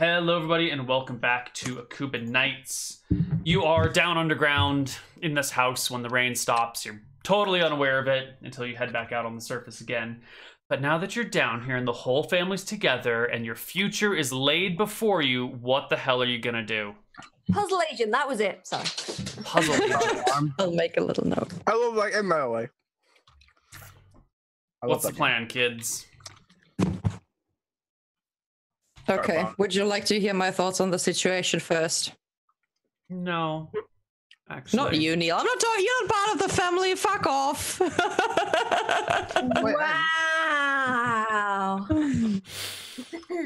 Hello, everybody, and welcome back to Akuban Nights. You are down underground in this house when the rain stops. You're totally unaware of it until you head back out on the surface again. But now that you're down here and the whole family's together and your future is laid before you, what the hell are you gonna do? Puzzle agent, that was it. Sorry. Puzzle agent. I'll make a little note. I love like in my way. What's the plan, kids? Okay, would you like to hear my thoughts on the situation first? No. Actually. Not you, Neal. I'm not talking. You're not part of the family. Fuck off. Wow.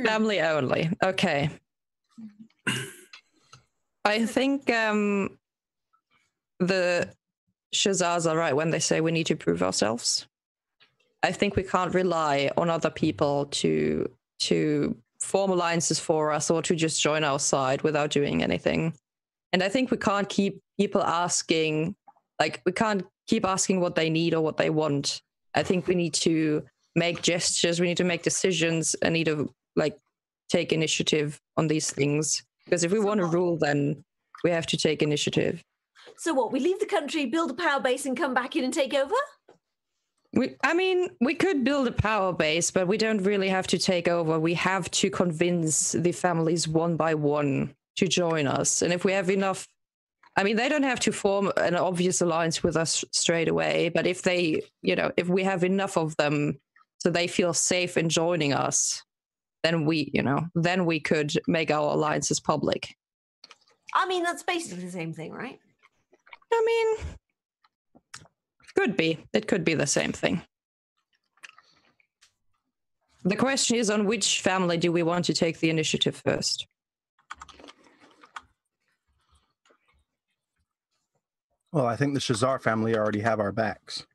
Family only. Okay. I think the Shazars are right when they say we need to prove ourselves. I think we can't rely on other people to form alliances for us or to just join our side without doing anything. And I think we can't keep people asking, we can't keep asking what they need or what they want. I think we need to make gestures, we need to make decisions, and need to take initiative on these things. Because if we want to rule, then we have to take initiative. So what, we leave the country, build a power base and come back in and take over? We could build a power base, but we don't really have to take over. We have to convince the families one by one to join us. And if we have enough, they don't have to form an obvious alliance with us straight away, but if they, if we have enough of them so they feel safe in joining us, then we could make our alliances public. That's basically the same thing, right? Could be. It could be the same thing. The question is, on which family do we want to take the initiative first? Well, I think the Shazar family already have our backs.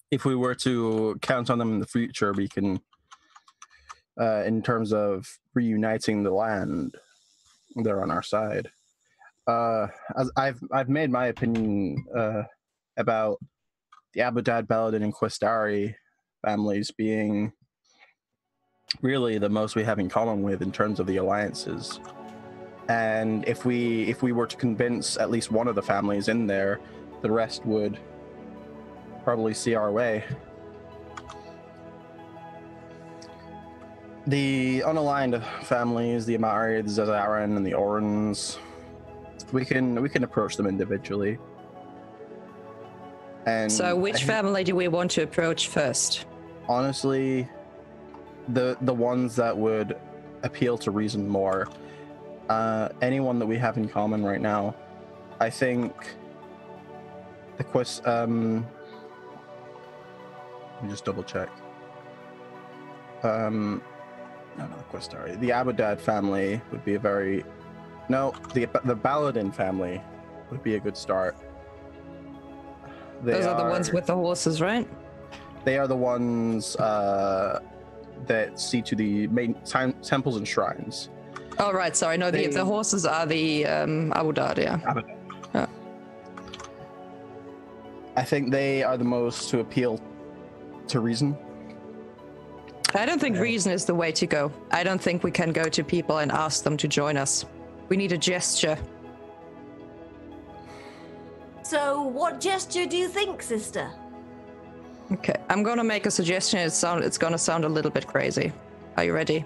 If we were to count on them in the future, we can, in terms of reuniting the land, they're on our side. As I've made my opinion about the Abudad, Baladin, and Quistari families being really the most we have in common with in terms of the alliances. And if we were to convince at least one of the families in there, the rest would probably see our way. The unaligned families, the Amari, the Zazaran, and the Orans, we can approach them individually. And so which family do we want to approach first? Honestly, the ones that would appeal to reason more. Anyone that we have in common right now. I think the let me just double check. No, not the Quistari. The Abudad family would be the Baladin family would be a good start. Those are the ones with the horses, right? They are the ones that see to the main temples and shrines. Oh, right. Sorry. No, the horses are the Abudad, yeah. Abudad. Yeah. I think they are the most to appeal to reason. I don't think reason is the way to go. I don't think we can go to people and ask them to join us. We need a gesture. So what gesture do you think, sister? Okay, I'm gonna make a suggestion. It's gonna sound a little bit crazy. Are you ready?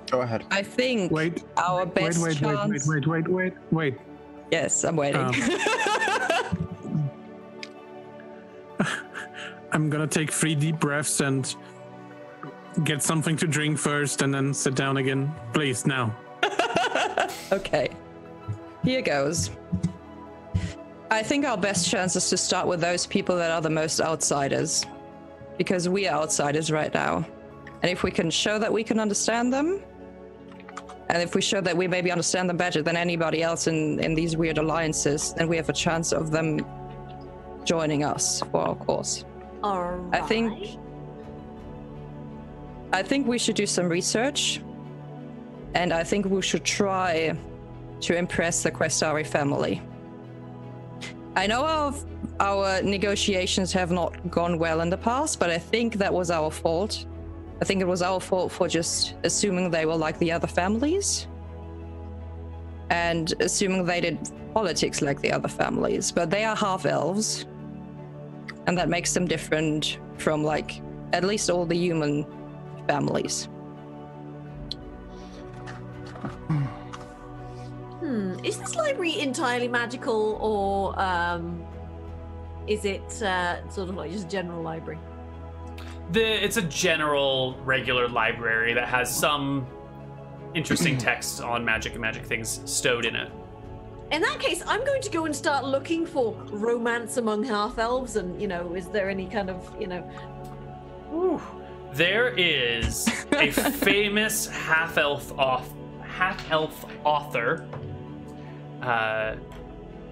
Go ahead. I think our best chance... Wait. Yes, I'm waiting. I'm gonna take 3 deep breaths and get something to drink first and then sit down again. Please, now. Okay. Here goes. I think our best chance is to start with those people that are the most outsiders. Because we are outsiders right now. And if we can show that we can understand them, and if we show that we maybe understand them better than anybody else in these weird alliances, then we have a chance of them joining us for our cause. All right. I think we should do some research, and I think we should try to impress the Questari family. I know our negotiations have not gone well in the past, but I think that was our fault. I think it was our fault for just assuming they were like the other families. And assuming they did politics like the other families. But they are half-elves. And that makes them different from, like, at least all the human families. Is this library entirely magical, or is it sort of like just a general library? It's a general, regular library that has some interesting text on magic and magic things stowed in it. In that case, I'm going to go and start looking for romance among half-elves, and, you know, is there any kind of, you know... Ooh. There is a famous half-elf author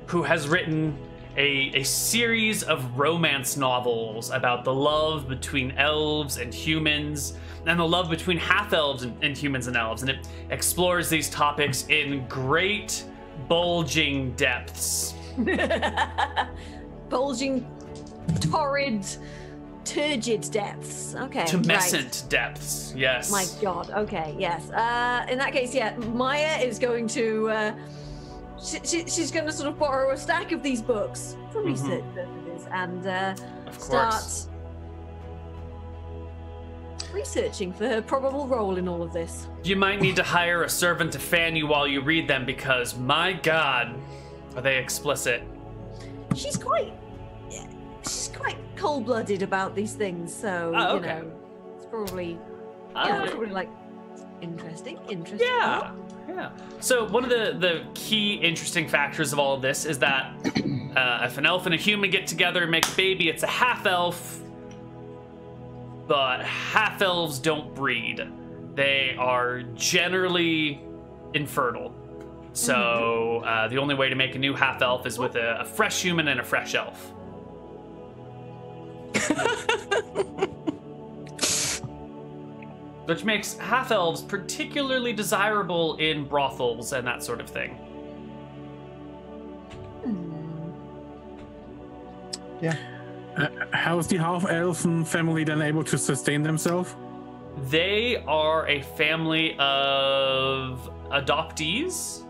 who has written a series of romance novels about the love between elves and humans, and the love between half-elves and humans and elves, and it explores these topics in great bulging depths. Bulging, torrid, turgid depths. Okay. Tumescent depths, yes. My God. Okay, yes. In that case, yeah, Maya is going to... she's going to sort of borrow a stack of these books for research purposes and start researching for her probable role in all of this. You might need to hire a servant to fan you while you read them, because, my God, are they explicit. She's quite cold-blooded about these things, so, you know, it's probably, probably like, interesting. Yeah. So one of the key interesting factors of all of this is that if an elf and a human get together and make a baby, it's a half-elf. But half-elves don't breed. They are generally infertile. So the only way to make a new half-elf is with a fresh human and a fresh elf. Which makes half-elves particularly desirable in brothels and that sort of thing. Yeah. How is the half-elfen family then able to sustain themselves? They are a family of adoptees.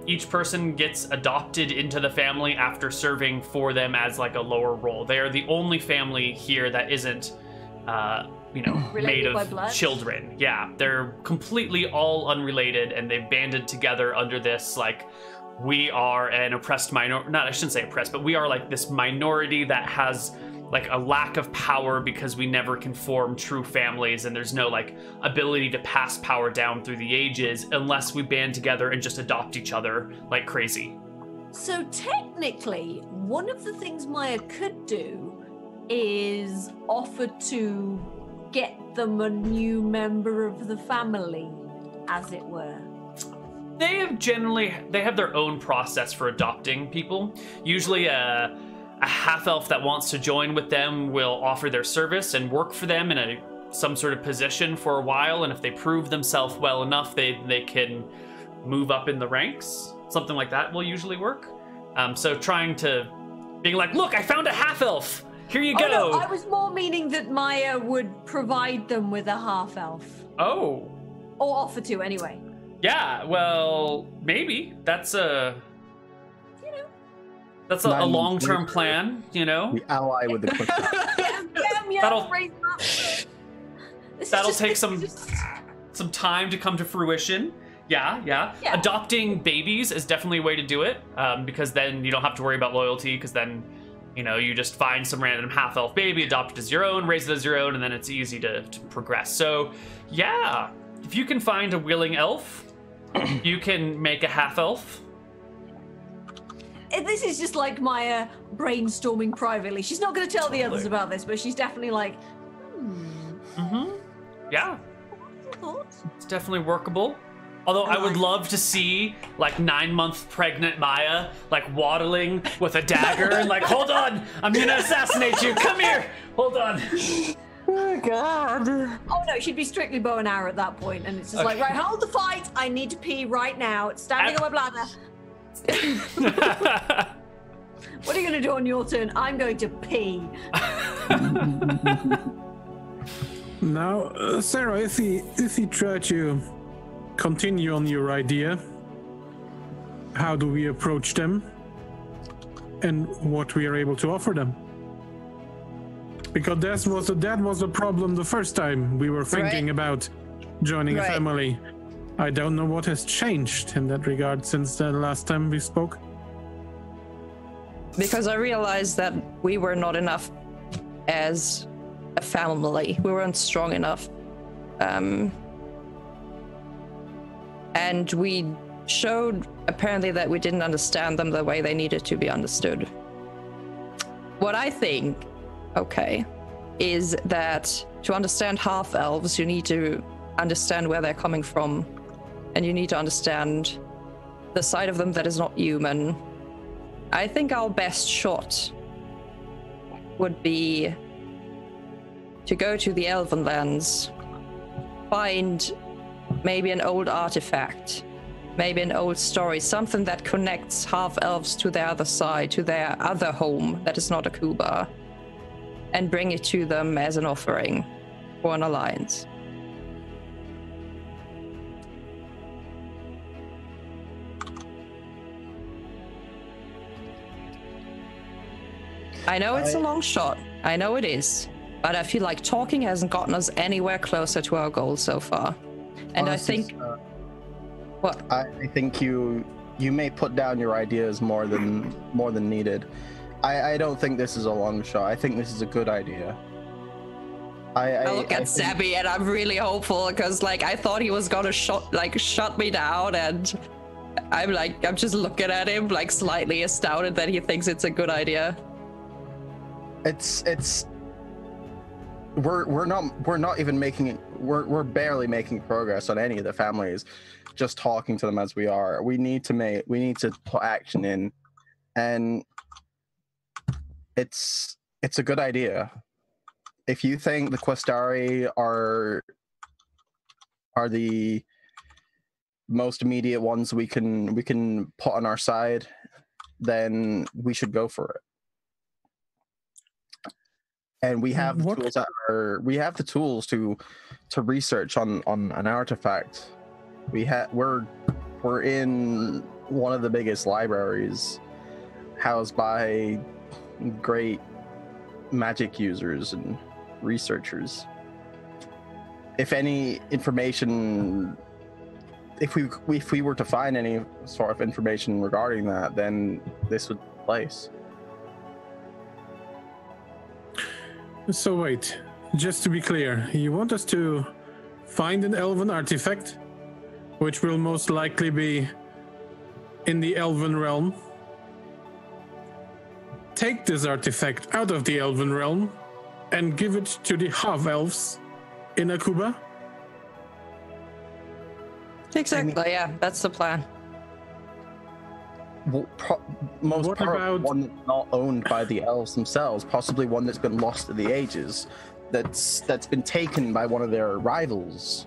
Each person gets adopted into the family after serving for them as like a lower role. They are the only family here that isn't, made of children. Yeah, they're completely all unrelated, and they've banded together under this, like, we are an oppressed I shouldn't say oppressed, but we are like this minority that has like a lack of power because we never can form true families, and there's no like ability to pass power down through the ages unless we band together and just adopt each other like crazy. So technically, one of the things Maya could do is offer to get them a new member of the family, as it were. They have their own process for adopting people. Usually a half-elf that wants to join with them will offer their service and work for them in some sort of position for a while, and if they prove themselves well enough, they can move up in the ranks. Something like that will usually work. So trying to being like, look, I found a half-elf. Here you go. No, I was more meaning that Maya would provide them with a half-elf. Oh. Or offer to, anyway. Yeah, well, maybe. That's a long-term plan, you know? We ally with the quick. That'll take some time to come to fruition. Yeah. Adopting babies is definitely a way to do it, because then you don't have to worry about loyalty, because then, you just find some random half-elf baby, adopt it as your own, raise it as your own, and then it's easy to progress. So, yeah, if you can find a willing elf, you can make a half-elf. This is just like Maya brainstorming privately. She's not going to tell the others about this, but she's definitely like, Yeah. It's definitely workable. Although I would love to see, like, 9-month pregnant Maya, like, waddling with a dagger and like, hold on, I'm gonna assassinate you. Come here. Hold on. Oh, God. Oh, no, she'd be strictly bow and arrow at that point, and it's just like, right, hold the fight. I need to pee right now. It's standing on my bladder. What are you going to do on your turn? I'm going to pee. Now, Sarah, if we try to continue on your idea, how do we approach them and what we are able to offer them? Because that was a problem the first time we were thinking about joining a family. I don't know what has changed in that regard since the last time we spoke. Because I realized that we were not enough as a family. We weren't strong enough. And we showed apparently that we didn't understand them the way they needed to be understood. What I think, is that to understand half-elves, you need to understand where they're coming from, and you need to understand the side of them that is not human. I think our best shot would be to go to the Elven lands, find maybe an old artifact, maybe an old story, something that connects half-elves to their other side, to their other home that is not Akuban, and bring it to them as an offering for an alliance. I know it's a long shot. I know it is. But I feel like talking hasn't gotten us anywhere closer to our goal so far. And honestly, I think... what? I think you may put down your ideas more than needed. I don't think this is a long shot. I think this is a good idea. I look at Sabby and I'm really hopeful because I thought he was gonna shut me down, and I'm just looking at him slightly astounded that he thinks it's a good idea. We're not even making it. We're barely making progress on any of the families. Just talking to them as we are. We need to put action in, and it's a good idea. If you think the Questari are the most immediate ones we can put on our side, then we should go for it. And we have the tools to research on an artifact. We're in one of the biggest libraries, housed by great magic users and researchers. If any information, if we were to find any sort of information regarding that, then this would be place. So wait, just to be clear, you want us to find an elven artifact, which will most likely be in the elven realm, take this artifact out of the elven realm, and give it to the half-elves in Akuban? Exactly, yeah, that's the plan. Well, most probably one that's not owned by the elves themselves, possibly one that's been lost to the ages, that's been taken by one of their rivals.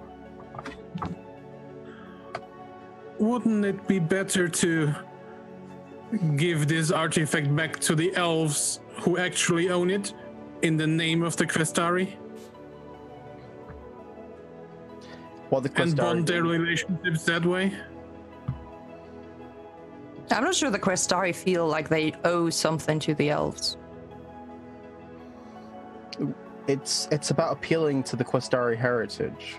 Wouldn't it be better to give this artifact back to the elves who actually own it in the name of the Questari? Well, the Questari and bond their relationships that way? I'm not sure the Questari feel like they owe something to the elves. It's about appealing to the Questari heritage.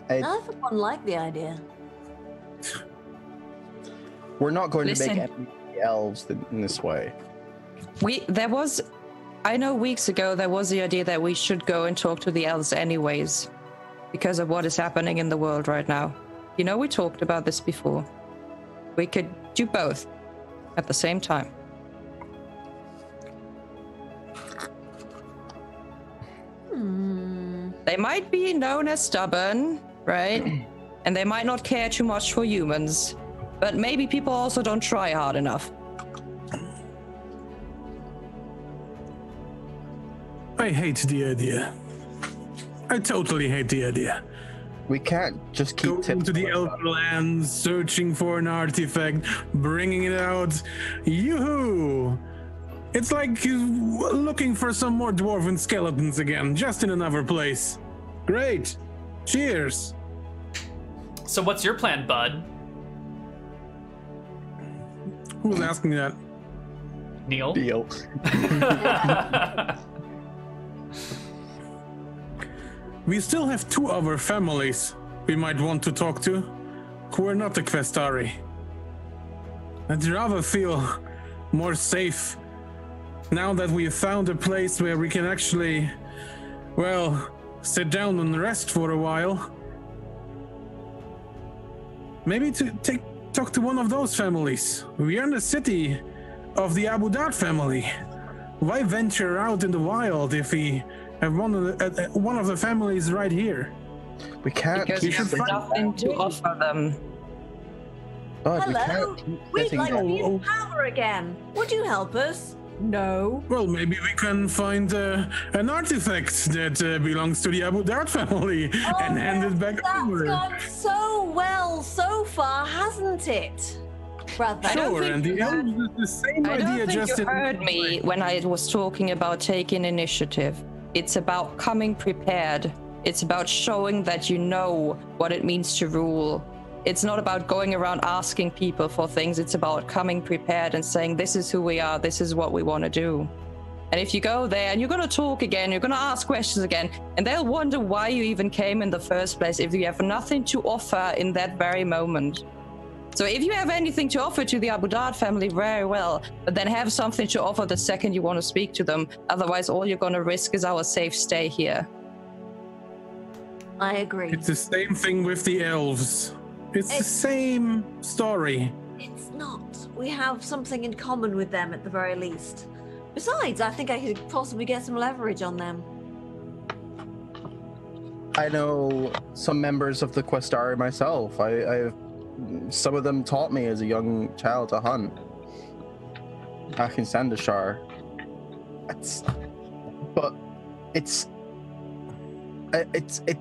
I for one like the idea. We're not going to make any elves in this way. I know weeks ago there was the idea that we should go and talk to the elves anyways, because of what is happening in the world right now. You know, we talked about this before. We could do both at the same time. They might be known as stubborn, right? And they might not care too much for humans, but maybe people also don't try hard enough. I hate the idea. I totally hate the idea. We can't just keep going to the elven lands, searching for an artifact, bringing it out. Yoo-hoo! It's like looking for some more dwarven skeletons again, just in another place. Great. Cheers. So what's your plan, bud? Who's asking that? Neal? Deal. We still have 2 other families we might want to talk to, who are not the Questari. I'd rather feel more safe now that we have found a place where we can actually, well, sit down and rest for a while. Maybe to talk to one of those families. We are in the city of the Abu Dhar family. Why venture out in the wild if we have one of the families right here? We can't. Because we we should have find nothing to offer them. But we Hello? can't keep We'd getting like that. to be in power again. Would you help us? No. Well, maybe we can find an artifact that belongs to the Abu Dhar family and hand it back That's over. gone so well so far, hasn't it, brother? Sure, and the elves is the same I idea, don't think just you in a heard different me way. when I was talking about taking initiative. It's about coming prepared. It's about showing that you know what it means to rule. It's not about going around asking people for things. It's about coming prepared and saying, this is who we are. This is what we want to do. And if you go there and you're going to talk again, you're going to ask questions again, and they'll wonder why you even came in the first place if you have nothing to offer in that very moment. So if you have anything to offer to the Abu Dhar family, very well, but then have something to offer the second you want to speak to them. Otherwise, all you're going to risk is our safe stay here. I agree. It's the same thing with the elves. It's the same story. It's not. We have something in common with them at the very least. Besides, I think I could possibly get some leverage on them. I know some members of the Questari myself. Some of them taught me as a young child to hunt back in Sandashar.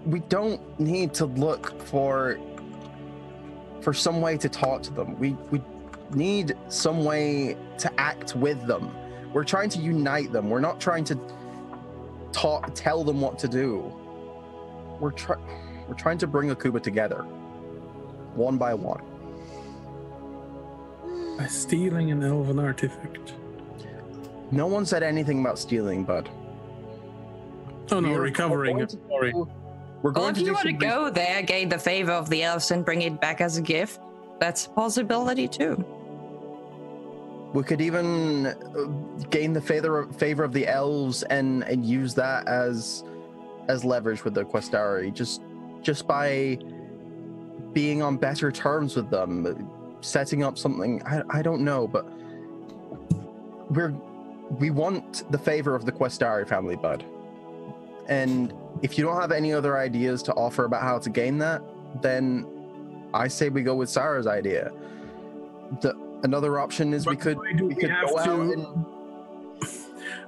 We don't need to look for some way to talk to them. We need some way to act with them. We're trying to unite them. We're not trying to tell them what to do. We're trying to bring Akuba together, one by one. By stealing an elven artifact. No one said anything about stealing, bud. Oh no, We're recovering going it. to Sorry. do- We're Well, going if to you do want to some go there, gain the favor of the elves and bring it back as a gift, that's a possibility too. We could even gain the favor of the elves and use that as leverage with the Questari, just by being on better terms with them, setting up something. I don't know, but we want the favor of the Questari family, bud. And if you don't have any other ideas to offer about how to gain that, then I say we go with Sarah's idea. Another option is we could why do we have go out to-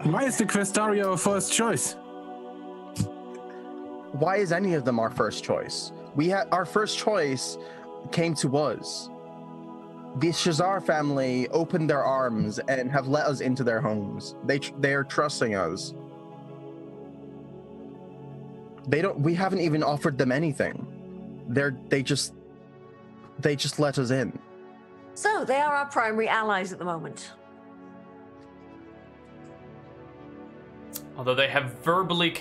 and Why is the Questari our first choice? why is any of them our first choice? Our first choice came to us. The Shazar family opened their arms and have let us into their homes. They are trusting us. We haven't even offered them anything. They just let us in. So they are our primary allies at the moment. Although they have verbally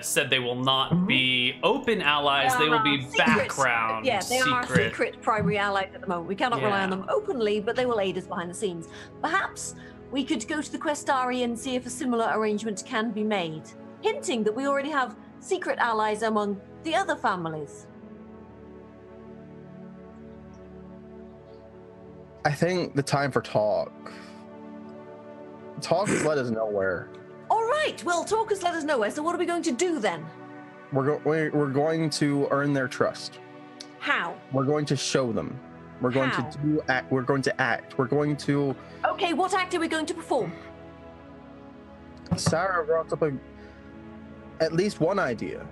said they will not be open allies, they will be background. Yeah, they are our secret. secret primary allies at the moment. We cannot rely on them openly, but they will aid us behind the scenes. Perhaps we could go to the Questari and see if a similar arrangement can be made, hinting that we already have secret allies among the other families. I think the time for talk has led us nowhere. All right, well, talk has let us know. So what are we going to do then? We're going to earn their trust. How? We're going to show them. We're going How? to act. We're going to act. We're going to. Okay, what act are we going to perform? Sarah brought up at least one idea.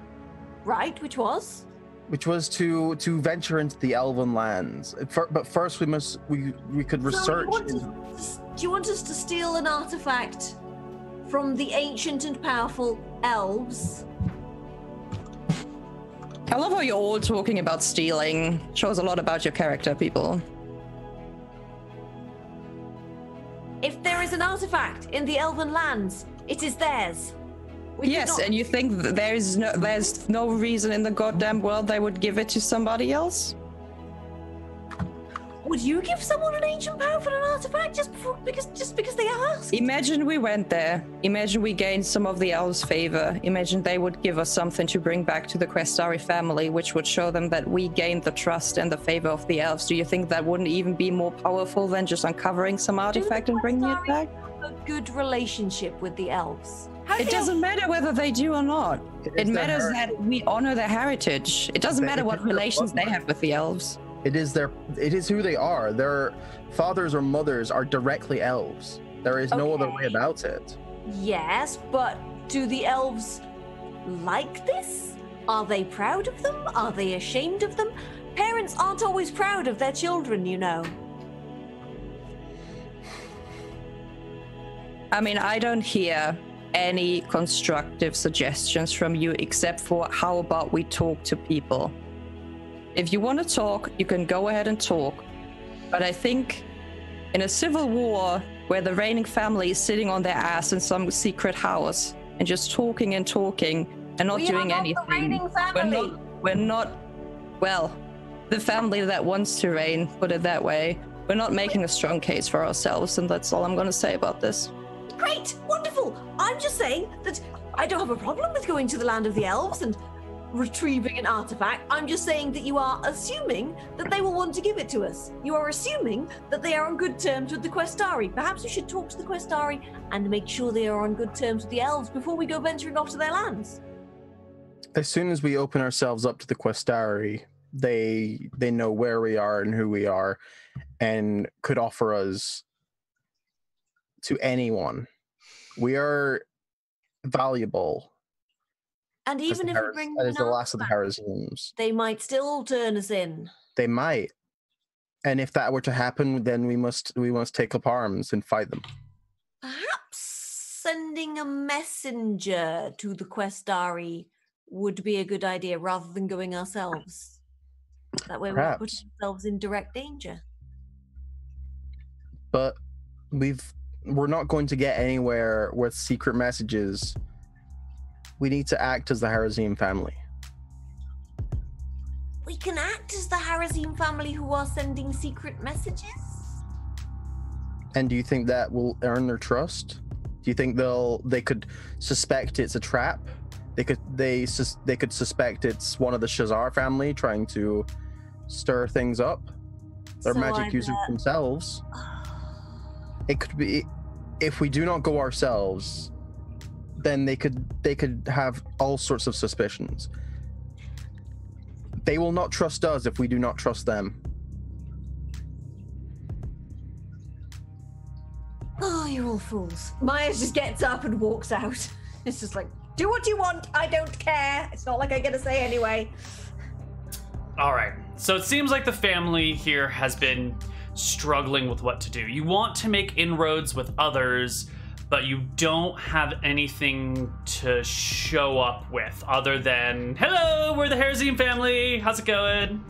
Right, which was? which was to venture into the elven lands. But first, we could research. Do you want us to steal an artifact from the ancient and powerful elves? I love how you're all talking about stealing. Shows a lot about your character, people. If there is an artifact in the elven lands, it is theirs. Yes, and you think that there's no reason in the goddamn world they would give it to somebody else? Would you give someone an ancient powerful artifact just because they asked? Imagine we went there. Imagine we gained some of the elves' favor. Imagine they would give us something to bring back to the Questari family, which would show them that we gained the trust and the favor of the elves. Do you think that wouldn't even be more powerful than just uncovering some artifact and bringing it back? A good relationship with the elves. It doesn't matter whether they do or not. It matters that we honor their heritage. It doesn't matter what relations they have with the elves. It is who they are. Their fathers or mothers are directly elves. There is no other way about it. Yes, but do the elves like this? Are they proud of them? Are they ashamed of them? Parents aren't always proud of their children, you know. I mean, I don't hear any constructive suggestions from you except for how about we talk to people. If you want to talk, you can go ahead and talk. But I think in a civil war where the reigning family is sitting on their ass in some secret house and just talking and not doing anything, we're not, well, the family that wants to reign, put it that way, we're not making a strong case for ourselves, and that's all I'm going to say about this. Great, wonderful. I'm just saying that I don't have a problem with going to the land of the elves and retrieving an artifact. I'm just saying that you are assuming that they will want to give it to us. You are assuming that they are on good terms with the Questari. Perhaps we should talk to the Questari and make sure they are on good terms with the elves before we go venturing off to their lands. As soon as we open ourselves up to the Questari, they know where we are and who we are and could offer us to anyone. We are valuable. And even if we bring that is the last of the Heresians, they might still turn us in. They might. And if that were to happen, then we must take up arms and fight them. Perhaps sending a messenger to the Questari would be a good idea rather than going ourselves. That way we're putting ourselves in direct danger. But we're not going to get anywhere with secret messages. We need to act as the Harazim family. We can act as the Harazim family who are sending secret messages? And do you think that will earn their trust? Do you think they could suspect it's a trap? They could suspect it's one of the Shazar family trying to stir things up? They're magic users themselves. It could be, if we do not go ourselves, then they could have all sorts of suspicions. They will not trust us if we do not trust them. Oh, you're all fools. Maya just gets up and walks out. It's just like, do what you want, I don't care. It's not like I get a say anyway. All right, so it seems like the family here has been struggling with what to do. You want to make inroads with others, but you don't have anything to show up with other than, hello, we're the Harazim family, how's it going?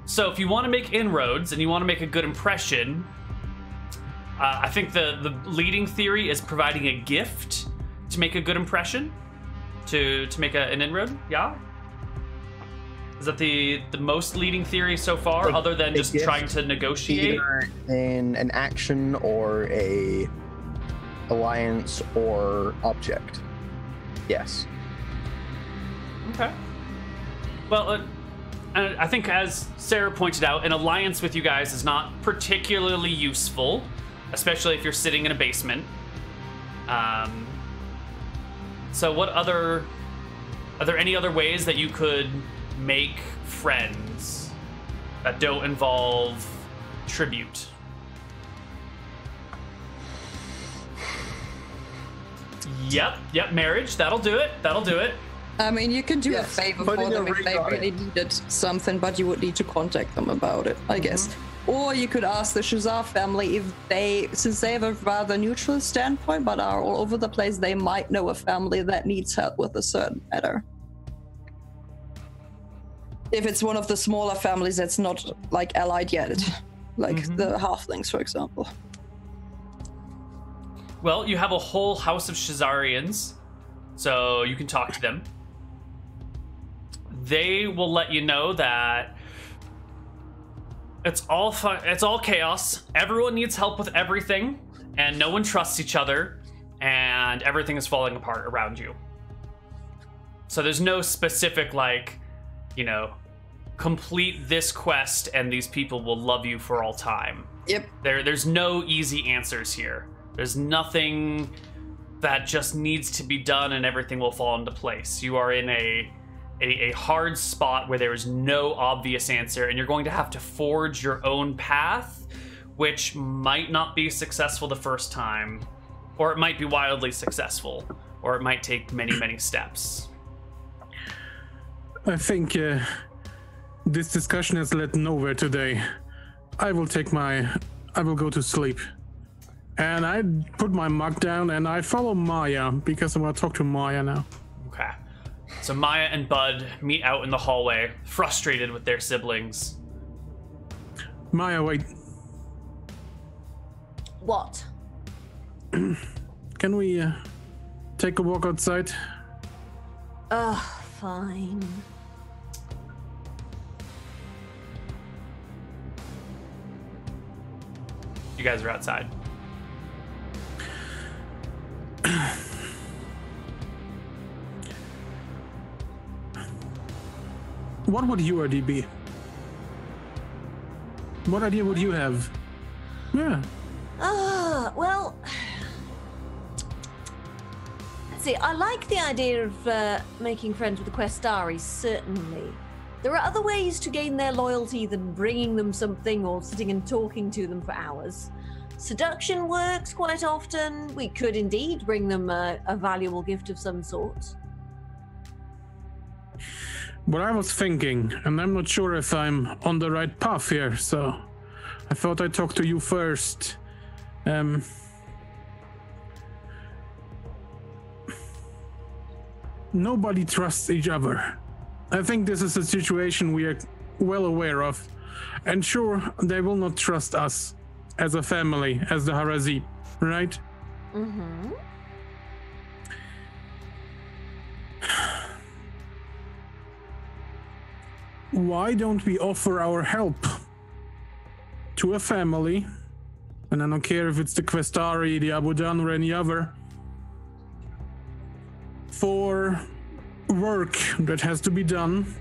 So if you want to make inroads and you want to make a good impression, I think the leading theory is providing a gift to make a good impression, to make an inroad, yeah? Is that the most leading theory so far, other than just trying to negotiate? Either in an action or a alliance or object. Yes. Okay. Well, I think as Sarah pointed out, an alliance with you guys is not particularly useful, especially if you're sitting in a basement. So are there any other ways that you could make friends that don't involve tribute? Yep, marriage. That'll do it. I mean, you can do a Yes, favor put for in a them if ring they on really it. needed something, but you would need to contact them about it, I guess. Or you could ask the Shazar family if they, since they have a rather neutral standpoint but are all over the place, they might know a family that needs help with a certain matter. If it's one of the smaller families that's not like allied yet, like the halflings, for example. Well, you have a whole house of Shazarians, so you can talk to them. They will let you know that it's all fun, it's all chaos. Everyone needs help with everything, and no one trusts each other, and everything is falling apart around you. So there's no specific, like, you know, complete this quest and these people will love you for all time. Yep. There's no easy answers here. There's nothing that just needs to be done and everything will fall into place. You are in a hard spot where there is no obvious answer, and you're going to have to forge your own path, which might not be successful the first time, or it might be wildly successful, or it might take many, many steps. I think this discussion has led nowhere today. I will go to sleep. And I put my mug down and I follow Maya because I want to talk to Maya now. Okay. So Maya and Bud meet out in the hallway, frustrated with their siblings. Maya, wait. What? Can we take a walk outside? Fine. You guys are outside. What would your idea be? What idea would you have? Yeah. Well, let's see. I like the idea of making friends with the Questari, certainly. There are other ways to gain their loyalty than bringing them something or sitting and talking to them for hours. Seduction works quite often. We could indeed bring them a valuable gift of some sort. What I was thinking, and I'm not sure if I'm on the right path here, so I thought I'd talk to you first. Nobody trusts each other. I think this is a situation we are well aware of. And sure, they will not trust us as a family, as the Harazib, right? Mm-hmm. Why don't we offer our help to a family, and I don't care if it's the Questari, the Abudan, or any other, for work that has to be done,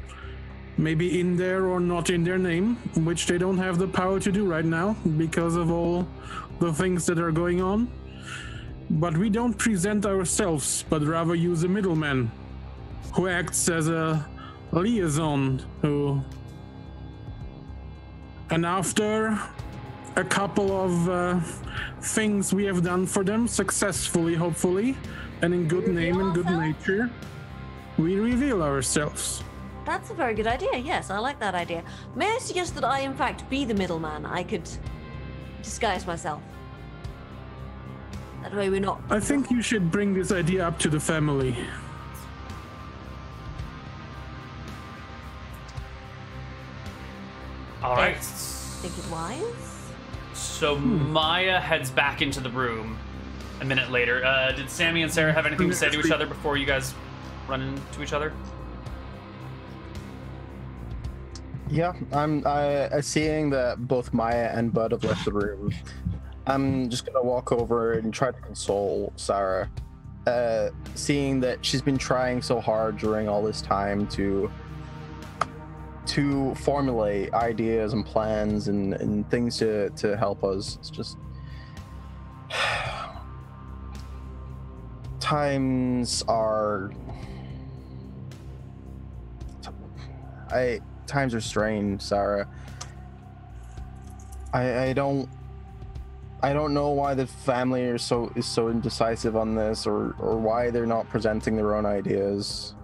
maybe in their or not in their name, which they don't have the power to do right now because of all the things that are going on. But we don't present ourselves, but rather use a middleman who acts as a liaison and after a couple of things we have done for them successfully, hopefully, and in good name and good nature, we reveal ourselves. That's a very good idea. Yes, I like that idea. May I suggest that I, in fact, be the middleman? I could disguise myself. That way we're not... I think you should bring this idea up to the family. All right. Think it wise? So Maya heads back into the room a minute later. Did Sammy and Sarah have anything to say to each other before you guys run into each other? Yeah, I'm seeing that both Maya and Bud have left the room. I'm just gonna walk over and try to console Sarah, seeing that she's been trying so hard during all this time to formulate ideas and plans and things to help us. It's just times are strained, Sarah. I don't know why the family is so indecisive on this, or why they're not presenting their own ideas.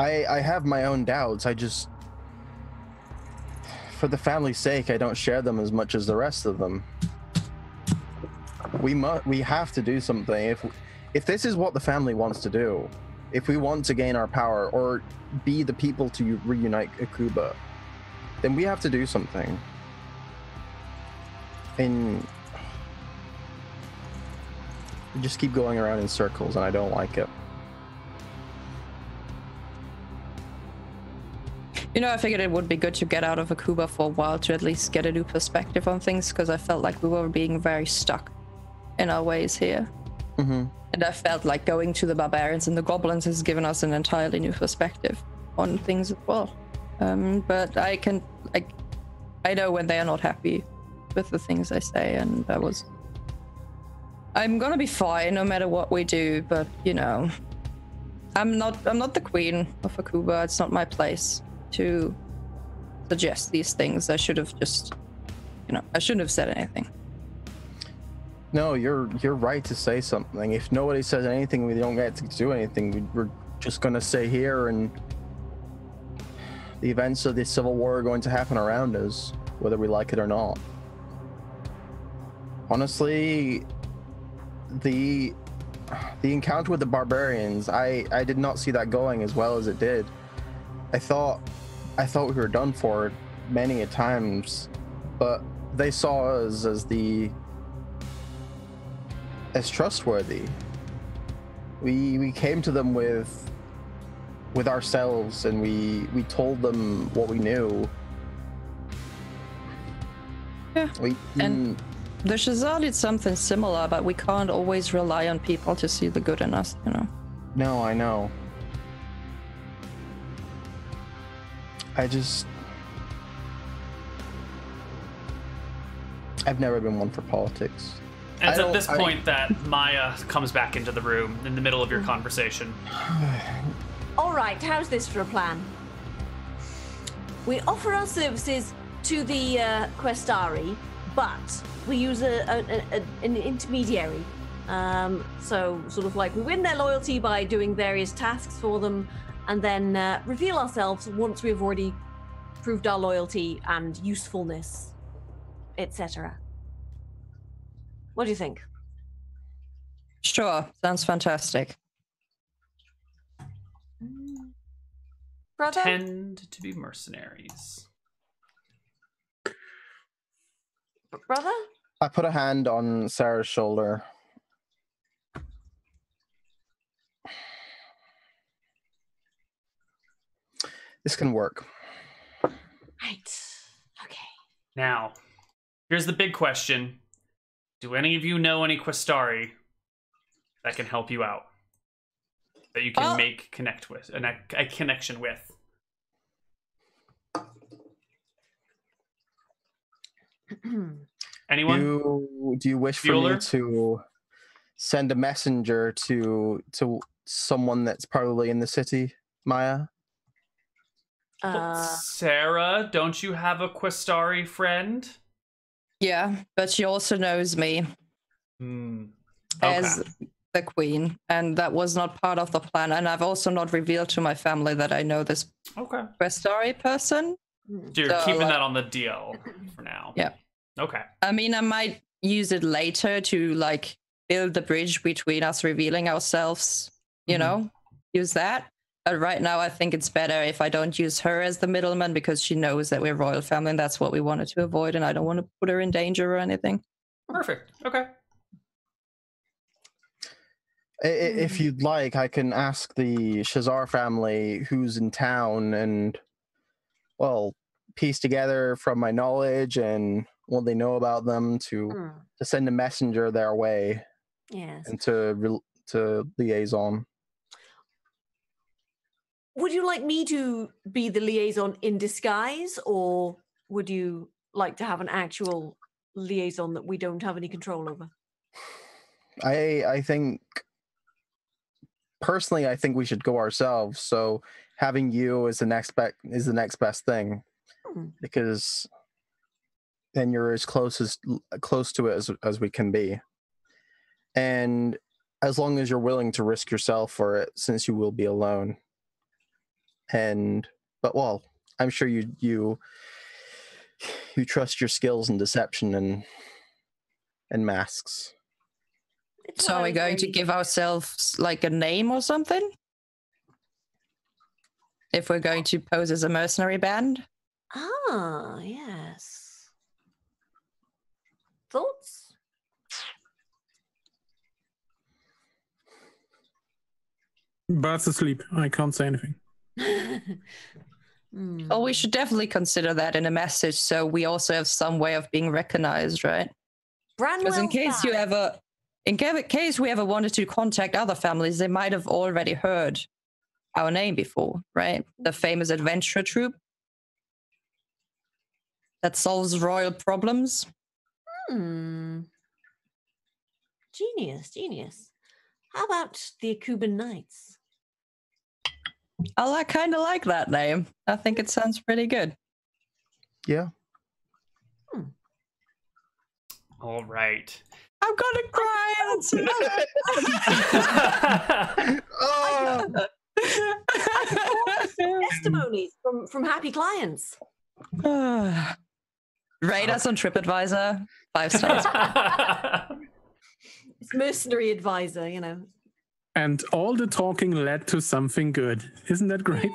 I have my own doubts. I just, for the family's sake, I don't share them as much as the rest of them. We have to do something. If this is what the family wants to do, if we want to gain our power or be the people to reunite Akuba, then we have to do something. And we just keep going around in circles, and I don't like it. I figured it would be good to get out of Akuba for a while to at least get a new perspective on things, because I felt like we were being very stuck in our ways here. Mm-hmm. And I felt like going to the barbarians and the goblins has given us an entirely new perspective on things as well. But I know when they are not happy with the things I say, and I'm gonna be fine no matter what we do, but I'm not the queen of Akuba. It's not my place to suggest these things. I should have just, I shouldn't have said anything. No, you're right to say something. If nobody says anything, we don't get to do anything. We're just gonna stay here, and the events of the Civil War are going to happen around us, whether we like it or not. Honestly, the encounter with the barbarians, I did not see that going as well as it did. I thought we were done for many a times, but they saw us as trustworthy. We came to them with ourselves, and we told them what we knew. Yeah. And the Shazar did something similar, but we can't always rely on people to see the good in us, No, I know. I've never been one for politics. And it's at this point that Maya comes back into the room in the middle of your conversation. All right, how's this for a plan? We offer our services to the Questari, but we use an intermediary. So sort of like we win their loyalty by doing various tasks for them, and then reveal ourselves once we've already proved our loyalty and usefulness, etc. What do you think? Sure, sounds fantastic. Brother? Tend to be mercenaries. Brother? I put a hand on Sarah's shoulder. This can work. Right. Okay. Now, here's the big question. Do any of you know any Questari that can help you out? That you can connect with, a connection with? Anyone? Do you wish for me to send a messenger to someone that's probably in the city, Maya? Sarah, don't you have a Questari friend? Yeah, but she also knows me as the queen, and that was not part of the plan. And I've also not revealed to my family that I know this Questari person. So you're keeping that on the DL for now. Yeah. Okay. I mean, I might use it later to build the bridge between us revealing ourselves, use that. But right now, I think it's better if I don't use her as the middleman, because she knows that we're royal family, and that's what we wanted to avoid, and I don't want to put her in danger or anything. Perfect. Okay. If you'd like, I can ask the Shazar family who's in town and, piece together from my knowledge and what they know about them to send a messenger their way. Yes. And to liaison. Would you like me to be the liaison in disguise, or would you like to have an actual liaison that we don't have any control over? I think, personally, I think we should go ourselves. So having you is the next best thing, because then you're as close to it as we can be, and as long as you're willing to risk yourself for it, since you will be alone. But I'm sure you trust your skills in deception and masks. So are we going to give ourselves like a name or something? If we're going to pose as a mercenary band? Ah, yes. Thoughts? Bart's asleep. I can't say anything. Well, we should definitely consider that in a message, so we also have some way of being recognized, right? Because in case we ever wanted to contact other families, they might have already heard our name before, right? The famous adventurer troupe that solves royal problems. Genius. How about the Akuban Knights? I kind of like that name. I think it sounds pretty good. Yeah. All right. I'm gonna cry. Testimonies from happy clients. Rate us on TripAdvisor. 5 stars. It's mercenary advisor, And all the talking led to something good. Isn't that great?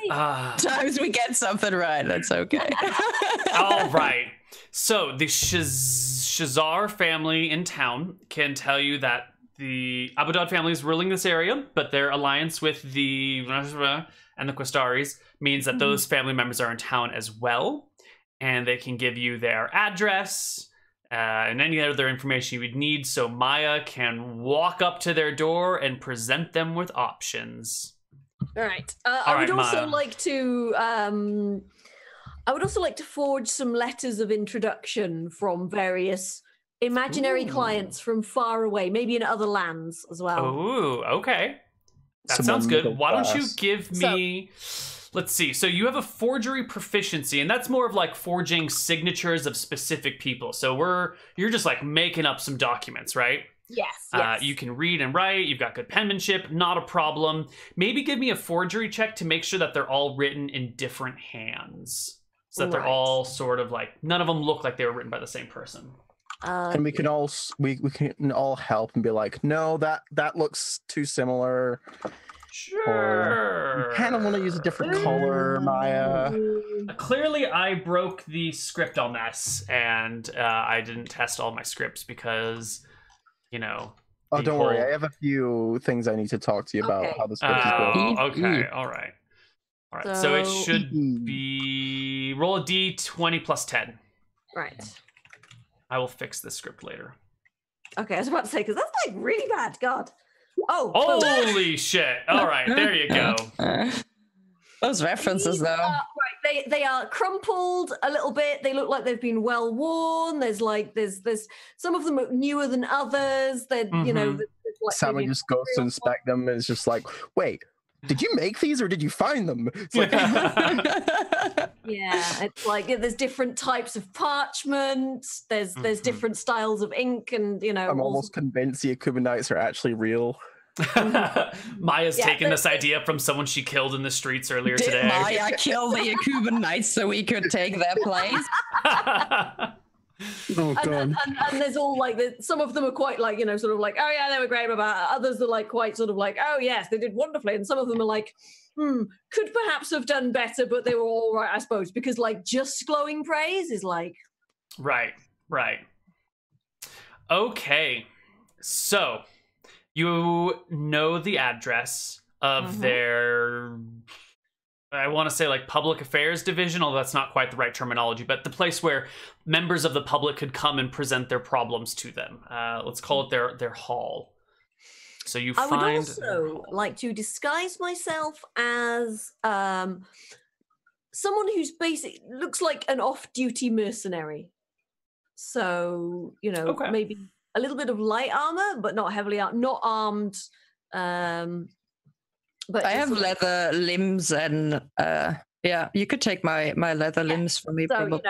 Sometimes we get something right. That's okay. All right. So the Shazar family in town can tell you that the Abudad family is ruling this area, but their alliance with the and the Questaris means that those family members are in town as well, and they can give you their address and any other information you would need, so Maya can walk up to their door and present them with options. All right. I would also like to forge some letters of introduction from various imaginary clients from far away, maybe in other lands as well. Oh, okay. That sounds good. Why don't you give me... Let's see. So you have a forgery proficiency, and that's more of like forging signatures of specific people. So you're just like making up some documents, right? Yes. You can read and write. You've got good penmanship. Not a problem. Maybe give me a forgery check to make sure that they're all written in different hands. So that they're all sort of like, none of them look like they were written by the same person. And we can all help and be like, no, that looks too similar. Sure. Or, kind of want to use a different color, Maya. Clearly, I broke the script on this, and I didn't test all my scripts because, Oh, don't worry. I have a few things I need to talk to you about how the script is built. Okay. All right. So it should be roll a d20 plus 10. Right. I will fix this script later. Okay, I was about to say, because that's like really bad. God. Oh. Holy shit. All right, there you go. Those references, though. Right, they are crumpled a little bit. They look like they've been well worn. There's some of them are newer than others. They're, Sammy just goes to inspect them and is just like, wait, did you make these or did you find them? It's like... Yeah, it's like there's different types of parchment. There's different styles of ink, and I'm almost convinced the Akuban Knights are actually real. Maya's taken this idea from someone she killed in the streets earlier today. Maya kill the Akuban Knights so we could take their place? Oh, God. And there's all like, some of them are quite like, sort of like, oh yeah, they were great about. Others are like quite sort of like, oh yes, they did wonderfully. And some of them are like, could perhaps have done better, but they were all right, I suppose, because like just glowing praise is like. Right. Okay, so you know the address of their, I want to say like public affairs division, although that's not quite the right terminology, but the place where members of the public could come and present their problems to them. Let's call it their hall. So I would also like to disguise myself as someone who's looks like an off-duty mercenary. So, maybe a little bit of light armor, but not heavily not armed. But I have leather limbs and you could take my leather limbs from me. So, probably.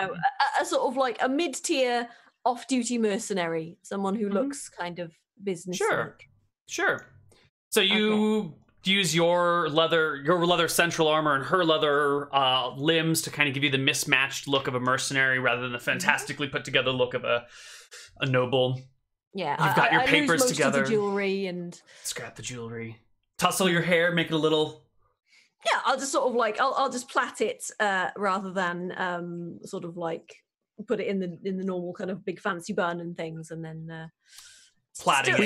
A sort of like a mid-tier off-duty mercenary, someone who looks kind of business. Sure. So you use your leather central armor and her leather limbs to kind of give you the mismatched look of a mercenary rather than the fantastically put together look of a noble. Yeah, You've got your papers lose most together. Of the jewelry and scrap the jewelry, tussle your hair, make it a little. Yeah, I'll just sort of like I'll just plait it rather than sort of like put it in the normal kind of big fancy bun and things, and then plaiting it.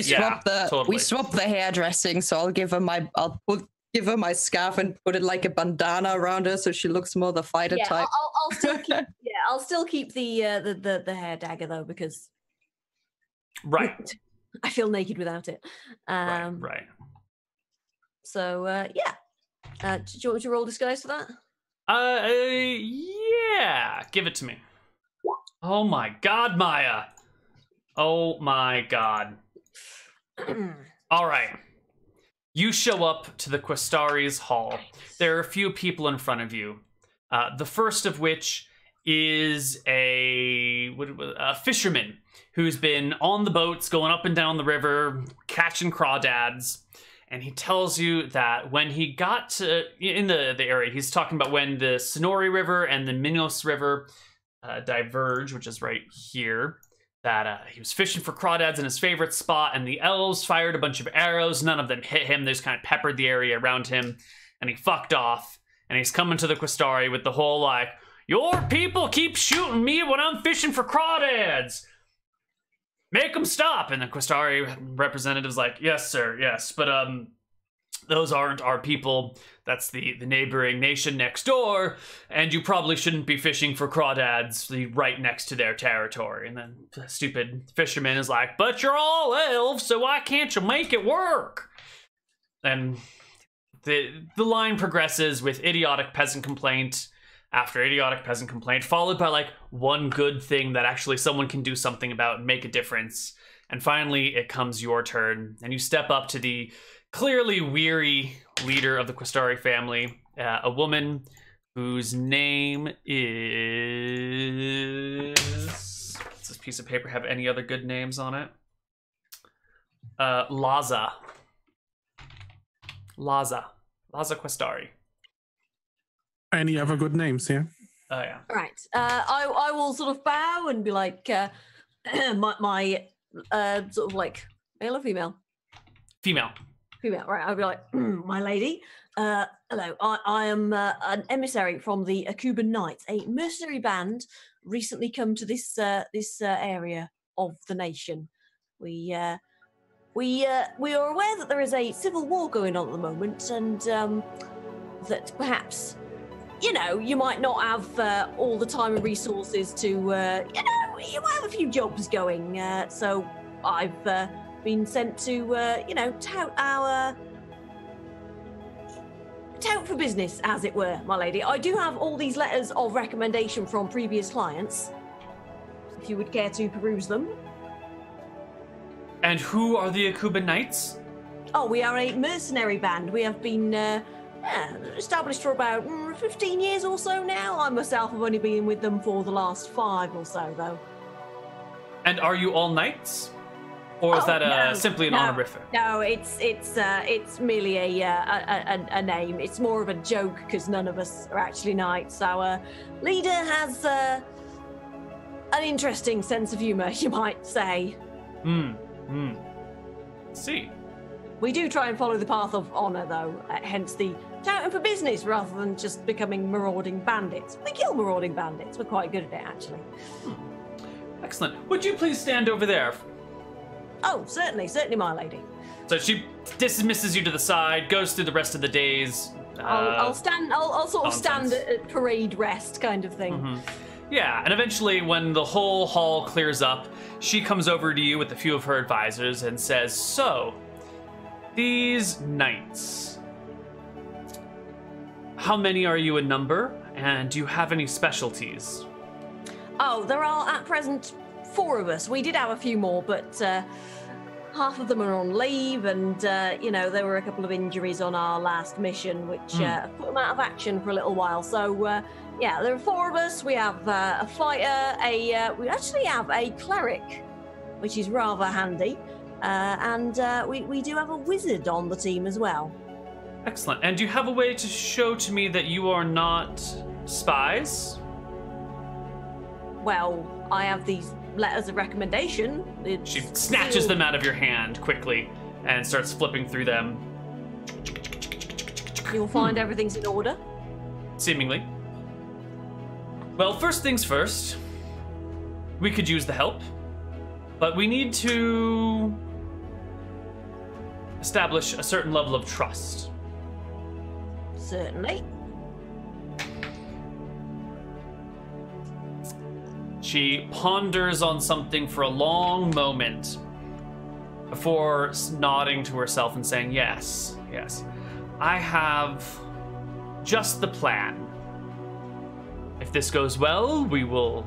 We swap the hairdressing, so I'll give her my scarf and put it like a bandana around her, so she looks more the fighter type. I'll still keep the hair dagger though, because I feel naked without it. Right. So do you want me to roll disguise for that? Yeah, give it to me. Oh my God, Maya. Oh my God. All right. You show up to the Questari's hall. There are a few people in front of you. The first of which is a fisherman who's been on the boats going up and down the river, catching crawdads. And he tells you that when he got to, in the area, he's talking about when the Sonori River and the Minos River diverge, which is right here, that he was fishing for crawdads in his favorite spot, and the elves fired a bunch of arrows. None of them hit him. They just kind of peppered the area around him, and he fucked off. And he's coming to the Questari with the whole, like, your people keep shooting me when I'm fishing for crawdads. Make them stop. And the Questari representative's like, yes, sir, yes. But those aren't our people. That's the neighboring nation next door. And you probably shouldn't be fishing for crawdads right next to their territory. And then the stupid fisherman is like, but you're all elves, so why can't you make it work? And the line progresses with idiotic peasant complaint after idiotic peasant complaint, followed by like one good thing that actually someone can do something about and make a difference. And finally, it comes your turn, and you step up to the clearly weary leader of the Questari family, a woman whose name is... Does this piece of paper have any other good names on it? Laza Questari. Any other good names here? Oh, yeah. Right. I will sort of bow and be like, my sort of like, male or female? Female. Right. I'll be like, my lady. Hello. I am an emissary from the Akuban Knights, a mercenary band recently come to this area of the nation. We are aware that there is a civil war going on at the moment, and that perhaps, you might not have all the time and resources to, you might have a few jobs going. So I've been sent to, tout for business, as it were, my lady. I do have all these letters of recommendation from previous clients, if you would care to peruse them. And who are the Akuban Knights? Oh, we are a mercenary band. We have been established for about 15 years or so now. I myself have only been with them for the last 5 or so, though. And are you all knights? Or is that simply an honorific? No, it's merely a name. It's more of a joke because none of us are actually knights. Our leader has an interesting sense of humour, you might say. See. We do try and follow the path of honour, though, hence the touting for business rather than just becoming marauding bandits. We kill marauding bandits. We're quite good at it, actually. Excellent. Would you please stand over there? Oh, certainly, my lady. So she dismisses you to the side, goes through the rest of the days. I'll stand at parade rest kind of thing. Mm-hmm. Yeah, and eventually when the whole hall clears up, she comes over to you with a few of her advisors and says, so, these knights, how many are you in number, and do you have any specialties? Oh, there are at present 4 of us. We did have a few more, but half of them are on leave, and there were a couple of injuries on our last mission, which put them out of action for a little while. So there are 4 of us. We have a fighter, we actually have a cleric, which is rather handy, and we do have a wizard on the team as well. Excellent. And do you have a way to show to me that you are not spies? Well, I have these letters of recommendation. She snatches them out of your hand quickly and starts flipping through them. You'll find everything's in order. Seemingly. Well, first things first. We could use the help, but we need to establish a certain level of trust. Certainly. She ponders on something for a long moment before nodding to herself and saying, yes, I have just the plan. If this goes well, we will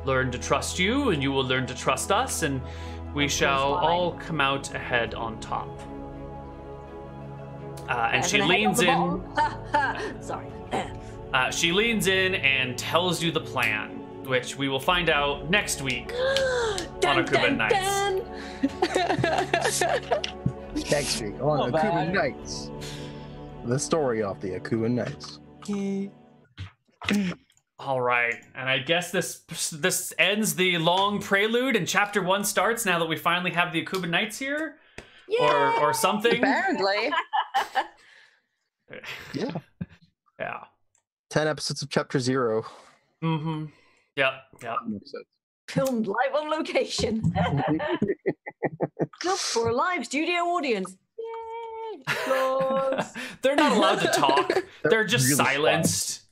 learn to trust you and you will learn to trust us, and we shall all come out ahead on top. And she leans in. Sorry. She leans in and tells you the plan, which we will find out next week on Akuban Nights. Next week on Akuban Nights. The story of the Akuban Nights. All right, and I guess this ends the long prelude, and chapter 1 starts now that we finally have the Akuban Nights here, or something. Apparently. Yeah. Yeah. 10 episodes of chapter 0. Mm-hmm. Yep. Filmed live on location. Good for a live studio audience. Yay! Applause. They're not allowed to talk. They're just really silenced,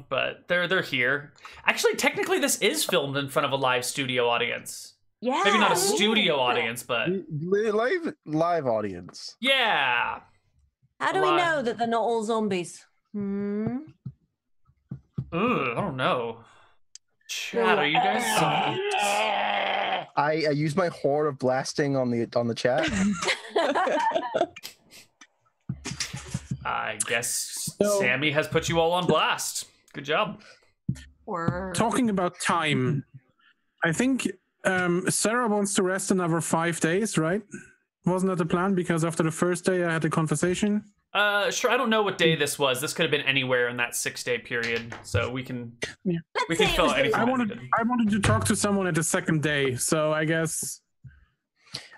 but they're here. Actually, technically, this is filmed in front of a live studio audience. Yeah. Maybe not a studio audience, but Live audience. yeah. How do we know that they're not all zombies? Ugh, I don't know. Chat, are you guys zombies? I use my horde of blasting on the chat. I guess Sammy has put you all on blast. Good job. Talking about time, I think Sarah wants to rest another 5 days, right? Wasn't that the plan? Because after the first day, I had a conversation. Sure. I don't know what day this was. This could have been anywhere in that 6-day period, so we can fill out anything. I wanted to talk to someone at the second day, so I guess.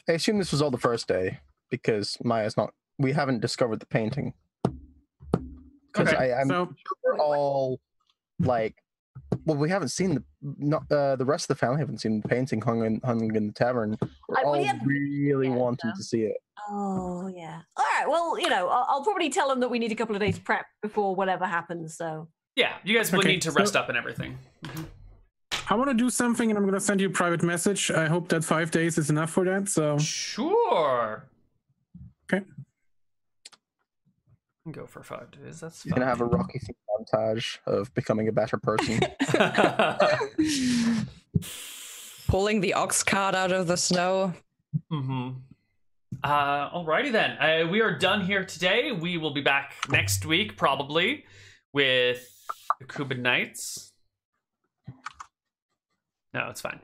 I assume this was all the first day because Maya's not. We haven't discovered the painting. Because I'm sure we're all like. Well, we haven't seen the rest of the family haven't seen the painting hung in the tavern. We're all really wanting to see it. Oh yeah. All right. Well, I'll probably tell them that we need a couple of days prep before whatever happens. So. Yeah, you guys would need to rest up and everything. I want to do something, and I'm going to send you a private message. I hope that 5 days is enough for that. So. Sure. Okay. Go for 5 days. That's fine. You're gonna have a Rocky montage of becoming a better person. Pulling the ox cart out of the snow. Mm-hmm. Alrighty then. We are done here today. We will be back next week, probably, with Akuban Nights. No, it's fine.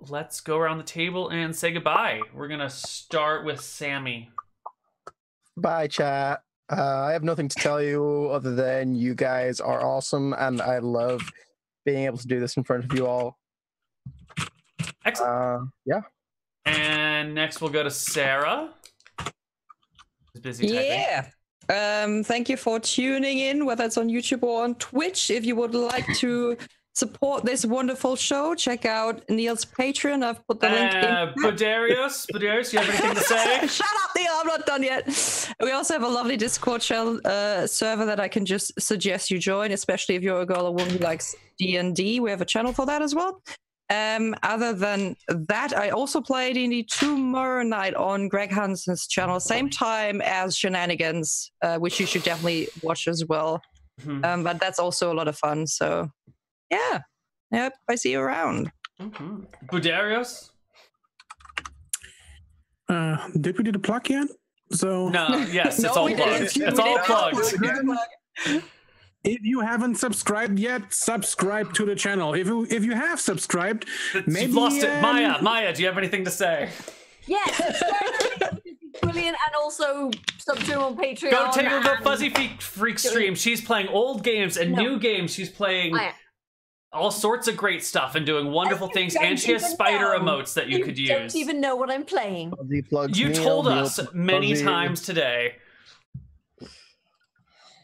Let's go around the table and say goodbye. We're gonna start with Sammy. Bye, chat. I have nothing to tell you other than you guys are awesome, and I love being able to do this in front of you all. Excellent. Yeah. And next we'll go to Sarah. Who's busy typing. Yeah. Thank you for tuning in, whether it's on YouTube or on Twitch. If you would like to support this wonderful show, check out Neal's Patreon. I've put the link in. Budarius, you have anything to say? Shut up, Neal, I'm not done yet. We also have a lovely Discord server that I can just suggest you join, especially if you're a girl or woman who likes D&D. We have a channel for that as well. Other than that, I also play D&D tomorrow night on Greg Hansen's channel, same time as Shenanigans, which you should definitely watch as well. Mm-hmm. But that's also a lot of fun, so yeah. Yep, I see you around. Mm-hmm. Budarius? Did we do the plug yet? So no, yes, it's all plugged. It's all plugged. If you haven't subscribed yet, subscribe to the channel. If you have subscribed, maybe you've lost it. Maya, do you have anything to say? Yes, brilliant, and also sub to him on Patreon. Go take the and- Fuzzy Freak stream. She's playing old games and No. new games. She's playing all sorts of great stuff and doing wonderful You things. don't And she has even spider know. emotes that you could use. don't even know what I'm playing. Fuzzy plugs You Neal, told Neal us plugs many Fuzzy. times today.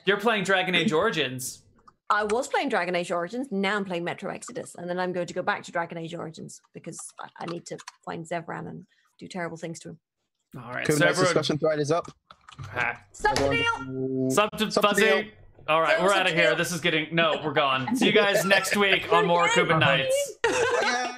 You're playing Dragon Age Origins. I was playing Dragon Age Origins, now I'm playing Metro Exodus, and then I'm going to go back to Dragon Age Origins because I need to find Zevran and do terrible things to him. All right, Kuben so Knight's everyone... discussion thread is up. Sup to Neal! Everyone- Sub to Sub to Fuzzy. Neal. All right, we're Sub out of to here. Neal. This is getting... No, we're gone. See you guys next week on more Akuban Nights. Yeah.